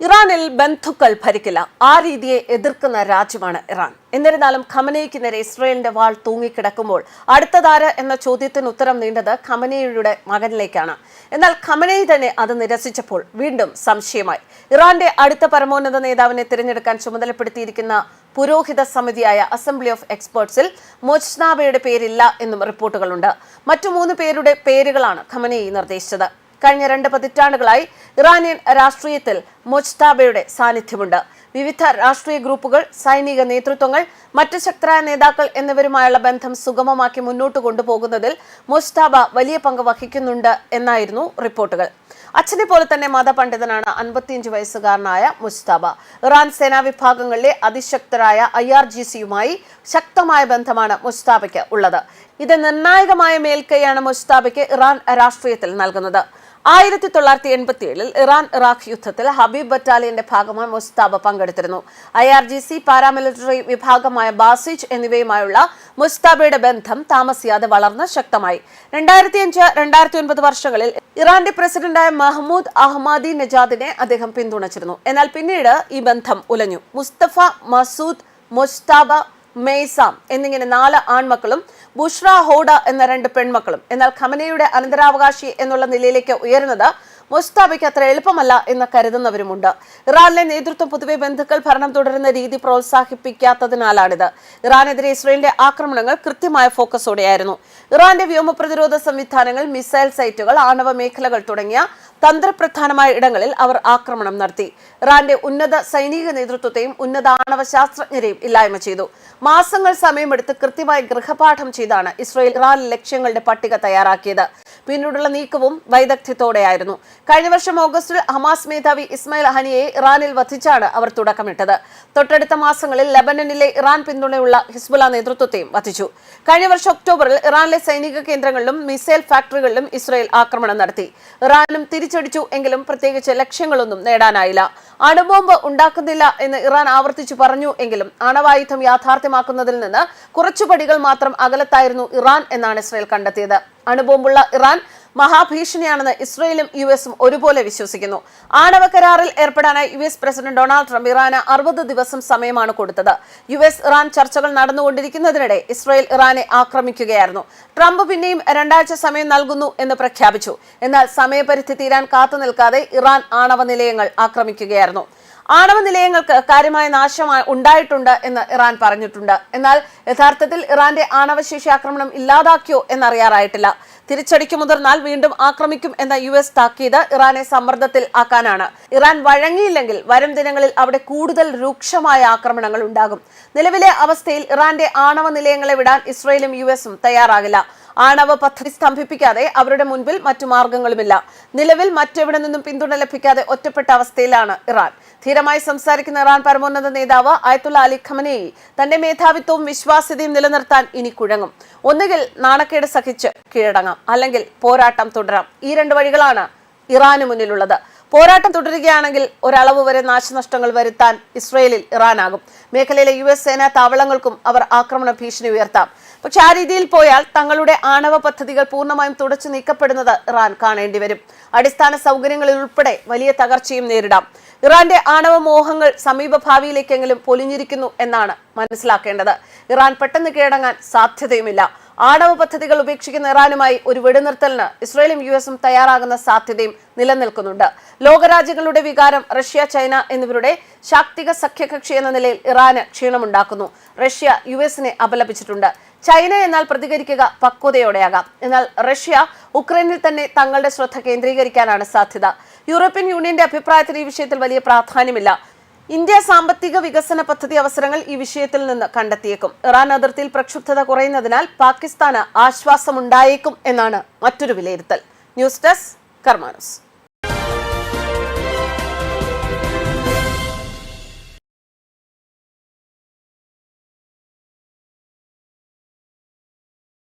ഇറാനിൽ ബന്ധുക്കൾ ഭരിക്കില്ല. ആ രീതിയെ എതിർക്കുന്ന രാജ്യമാണ് ഇറാൻ. എന്നിരുന്നാലും ഖമനേയ്ക്ക് നേരെ ഇസ്രയേലിന്റെ വാൾ തൂങ്ങിക്കിടക്കുമ്പോൾ അടുത്തതാര് എന്ന ചോദ്യത്തിന് ഉത്തരം നീണ്ടത് ഖമനേയുടെ മകനിലേക്കാണ്. എന്നാൽ ഖമനേയി തന്നെ അത് നിരസിച്ചപ്പോൾ വീണ്ടും സംശയമായി. ഇറാന്റെ അടുത്ത പരമോന്നത നേതാവിനെ തിരഞ്ഞെടുക്കാൻ ചുമതലപ്പെടുത്തിയിരിക്കുന്ന പുരോഹിത സമിതിയായ അസംബ്ലി ഓഫ് എക്സ്പേർട്സിൽ മൊജ്നാബയുടെ പേരില്ല എന്നും റിപ്പോർട്ടുകളുണ്ട്. മറ്റു 3 പേരുടെ പേരുകളാണ് ഖമനേയി നിർദ്ദേശിച്ചത്. കഴിഞ്ഞ 2 പതിറ്റാണ്ടുകളായി ഇറാനിയൻ രാഷ്ട്രീയത്തിൽ മൊജ്താബയുടെ സാന്നിധ്യമുണ്ട്. വിവിധ രാഷ്ട്രീയ ഗ്രൂപ്പുകൾ, സൈനിക നേതൃത്വങ്ങൾ, മറ്റ് ശക്തരായ നേതാക്കൾ എന്നിവരുമായുള്ള ബന്ധം സുഗമമാക്കി മുന്നോട്ട് കൊണ്ടുപോകുന്നതിൽ മൊജ്താബ വലിയ പങ്ക് വഹിക്കുന്നുണ്ട് എന്നായിരുന്നു റിപ്പോർട്ടുകൾ. അച്ഛനെ പോലെ തന്നെ മതപണ്ഡിതനാണ് 55 വയസ്സുകാരനായ മൊജ്താബ. ഇറാൻ സേനാ വിഭാഗങ്ങളിലെ അതിശക്തരായ IRGCയുമായി ശക്തമായ ബന്ധമാണ് മൊജ്താബയ്ക്ക് ഉള്ളത്. ഇത് നിർണായകമായ മേൽക്കൈയാണ് മൊജ്താബയ്ക്ക് ഇറാൻ രാഷ്ട്രീയത്തിൽ നൽകുന്നത്. 1987 ഇറാൻ ഇറാഖ് യുദ്ധത്തിൽ ഹബീബ് ബറ്റാലിയന്റെ ഭാഗമായി മൊജ്താബ പങ്കെടുത്തിരുന്നു. IRGC പാരാമിലിറ്ററി വിഭാഗമായ ബാസിജ് എന്നിവയുമായുള്ള മൊജ്താബയുടെ ബന്ധം താമസിയാതെ വളർന്ന് ശക്തമായി. 2005-2009 വർഷങ്ങളിൽ ഇറാന്റെ പ്രസിഡന്റായ മഹ്മൂദ് അഹ്മദി നജാദിനെ അദ്ദേഹം പിന്തുണച്ചിരുന്നു. എന്നാൽ പിന്നീട് ഈ ബന്ധം ഉലഞ്ഞു. മുസ്തഫ, മസൂദ്, മൊജ്താബ, മെയ്സാം എന്നിങ്ങനെ 4 ആൺമക്കളും ബുഷ്ര ഹോഡ എന്ന 2 പെൺമക്കളും. എന്നാൽ ഖമനേയുടെ അനന്തരാവകാശി എന്നുള്ള നിലയിലേക്ക് ഉയരുന്നത് മൊജ്താബയ്ക്ക് അത്ര എളുപ്പമല്ല എന്ന് കരുതുന്നവരുമുണ്ട്. ഇറാനിലെ നേതൃത്വം പൊതുവെ ബന്ധുക്കൾ ഭരണം തുടരുന്ന രീതി പ്രോത്സാഹിപ്പിക്കാത്തതിനാലാണിത്. ഇറാനെതിരെ ഇസ്രയേലിന്റെ ആക്രമണങ്ങൾ കൃത്യമായ ഫോക്കസോടെയായിരുന്നു. ഇറാന്റെ വ്യോമ പ്രതിരോധ സംവിധാനങ്ങൾ, മിസൈൽ സൈറ്റുകൾ, ആണവ മേഖലകൾ തുടങ്ങിയ തന്ത്രപ്രധാനമായ ഇടങ്ങളിൽ അവർ ആക്രമണം നടത്തി. ഇറാന്റെ ഉന്നത സൈനിക നേതൃത്വത്തെയും ഉന്നത ആണവ ശാസ്ത്രജ്ഞരെയും ഇല്ലായ്മ ചെയ്തു. മാസങ്ങൾ സമയമെടുത്ത് കൃത്യമായി ഗൃഹപാഠം ചെയ്താണ് ഇസ്രയേൽ ഇറാൻ ലക്ഷ്യങ്ങളുടെ പട്ടിക തയ്യാറാക്കിയത്. പിന്നീടുള്ള നീക്കവും വൈദഗ്ധ്യത്തോടെയായിരുന്നു. കഴിഞ്ഞ വർഷം ഓഗസ്റ്റിൽ ഹമാസ് മേധാവി ഇസ്മായിൽ ഹനിയെ ഇറാനിൽ വധിച്ചാണ് അവർ തുടക്കമിട്ടത്. തൊട്ടടുത്ത മാസങ്ങളിൽ ലെബനനിലെ ഇറാൻ പിന്തുണയുള്ള ഹിസ്ബുള്ള നേതൃത്വത്തെയും വധിച്ചു. കഴിഞ്ഞ വർഷം ഒക്ടോബറിൽ ഇറാനിലെ സൈനിക കേന്ദ്രങ്ങളിലും മിസൈൽ ഫാക്ടറികളിലും ഇസ്രയേൽ ആക്രമണം നടത്തി. ഇറാനും തിരിച്ചടിച്ചു എങ്കിലും പ്രത്യേകിച്ച് ലക്ഷ്യങ്ങളൊന്നും നേടാനായില്ല. അണുബോംബ് ഉണ്ടാക്കുന്നില്ല എന്ന് ഇറാൻ ആവർത്തിച്ചു പറഞ്ഞു എങ്കിലും ആണവായുധം യാഥാർത്ഥ്യമാക്കുന്നതിൽ നിന്ന് കുറച്ചു പടികൾ മാത്രം അകലത്തായിരുന്നു ഇറാൻ എന്നാണ് ഇസ്രയേൽ കണ്ടെത്തിയത്. അണുബോംബുള്ള ഇറാൻ മഹാഭീഷണിയാണെന്ന് ഇസ്രയേലും US ഒരുപോലെ വിശ്വസിക്കുന്നു. ആണവ കരാറിൽ ഏർപ്പെടാനായി US പ്രസിഡന്റ് ഡൊണാൾഡ് ട്രംപ് ഇറാന് 60 ദിവസം സമയമാണ് കൊടുത്തത്. US ഇറാൻ ചർച്ചകൾ നടന്നുകൊണ്ടിരിക്കുന്നതിനിടെ ഇസ്രയേൽ ഇറാനെ ആക്രമിക്കുകയായിരുന്നു. ട്രംപ് പിന്നെയും 2 ആഴ്ച സമയം നൽകുന്നു എന്ന് പ്രഖ്യാപിച്ചു. എന്നാൽ സമയപരിധി തീരാൻ കാത്തു നിൽക്കാതെ ഇറാൻ ആണവ നിലയങ്ങൾ ആക്രമിക്കുകയായിരുന്നു. ആണവ നിലയങ്ങൾക്ക് കാര്യമായ നാശം ഉണ്ടായിട്ടുണ്ട് എന്ന് ഇറാൻ പറഞ്ഞിട്ടുണ്ട്. എന്നാൽ യഥാർത്ഥത്തിൽ ഇറാന്റെ ആണവശേഷി ആക്രമണം ഇല്ലാതാക്കിയോ എന്നറിയാറായിട്ടില്ല. തിരിച്ചടിക്കു മുതിർന്നാൽ വീണ്ടും ആക്രമിക്കും എന്ന US താക്കീത് ഇറാനെ സമ്മർദ്ദത്തിൽ ആക്കാനാണ്. ഇറാൻ വഴങ്ങിയില്ലെങ്കിൽ വരും ദിനങ്ങളിൽ അവിടെ കൂടുതൽ രൂക്ഷമായ ആക്രമണങ്ങൾ ഉണ്ടാകും. നിലവിലെ അവസ്ഥയിൽ ഇറാന്റെ ആണവ നിലയങ്ങളെ വിടാൻ ഇസ്രയേലും US തയ്യാറാകില്ല. ആണവ പദ്ധതി സ്തംഭിപ്പിക്കാതെ അവരുടെ മുൻപിൽ മറ്റു മാർഗങ്ങളുമില്ല. നിലവിൽ മറ്റെവിടെ നിന്നും പിന്തുണ ലഭിക്കാതെ ഒറ്റപ്പെട്ട അവസ്ഥയിലാണ് ഇറാൻ. ധീരമായി സംസാരിക്കുന്ന ഇറാൻ പരമോന്നത നേതാവ് അയത്തുള്ള അലി ഖമനേയി തന്റെ മേധാവിത്വവും വിശ്വാസ്യതയും നിലനിർത്താൻ ഇനി കുഴങ്ങും. ഒന്നുകിൽ നാണക്കേട് സഹിച്ച് കീഴടങ്ങാം, അല്ലെങ്കിൽ പോരാട്ടം തുടരാം. ഈ 2 വഴികളാണ് ഇറാന് മുന്നിലുള്ളത്. പോരാട്ടം തുടരുകയാണെങ്കിൽ ഒരളവ് വരെ നാശനഷ്ടങ്ങൾ വരുത്താൻ ഇസ്രയേലിൽ ഇറാനാകും. മേഖലയിലെ US സേനാ താവളങ്ങൾക്കും അവർ ആക്രമണ ഭീഷണി ഉയർത്താം. പക്ഷെ ആ രീതിയിൽ പോയാൽ തങ്ങളുടെ ആണവ പദ്ധതികൾ പൂർണ്ണമായും തുടച്ചു നീക്കപ്പെടുന്നത് ഇറാൻ കാണേണ്ടി വരും. അടിസ്ഥാന സൗകര്യങ്ങളിൽ ഉൾപ്പെടെ വലിയ തകർച്ചയും നേരിടാം. ഇറാന്റെ ആണവ മോഹങ്ങൾ സമീപ ഭാവിയിലേക്കെങ്കിലും പൊലിഞ്ഞിരിക്കുന്നു എന്നാണ് മനസ്സിലാക്കേണ്ടത്. ഇറാൻ പെട്ടെന്ന് കീഴടങ്ങാൻ സാധ്യതയുമില്ല. ആണവ പദ്ധതികൾ ഉപേക്ഷിക്കുന്ന ഇറാനുമായി ഒരു വെടിനിർത്തലിന് ഇസ്രയേലും US തയ്യാറാകുന്ന സാധ്യതയും നിലനിൽക്കുന്നുണ്ട്. ലോകരാജ്യങ്ങളുടെ വികാരം റഷ്യ, ചൈന എന്നിവരുടെ ശാക്തിക സഖ്യകക്ഷി എന്ന നിലയിൽ ഇറാന് ക്ഷീണമുണ്ടാക്കുന്നു. റഷ്യ US അപലപിച്ചിട്ടുണ്ട്. ചൈന എന്നാൽ പ്രതികരിക്കുക പക്വതയോടെയാകാം. എന്നാൽ റഷ്യ ഉക്രൈനിൽ തന്നെ തങ്ങളുടെ ശ്രദ്ധ കേന്ദ്രീകരിക്കാനാണ് സാധ്യത. യൂറോപ്യൻ യൂണിയന്റെ അഭിപ്രായത്തിൽ ഈ വിഷയത്തിൽ വലിയ പ്രാധാന്യമില്ല. ഇന്ത്യ സാമ്പത്തിക വികസന പദ്ധതി അവസരങ്ങൾ ഈ വിഷയത്തിൽ നിന്ന് കണ്ടെത്തിയേക്കും. ഇറാൻ അതിർത്തിയിൽ പ്രക്ഷുബ്ധത കുറയുന്നതിനാൽ പാകിസ്ഥാന് ആശ്വാസമുണ്ടായേക്കും എന്നാണ് മറ്റൊരു വിലയിരുത്തൽ. News desk കർമാനൂസ്.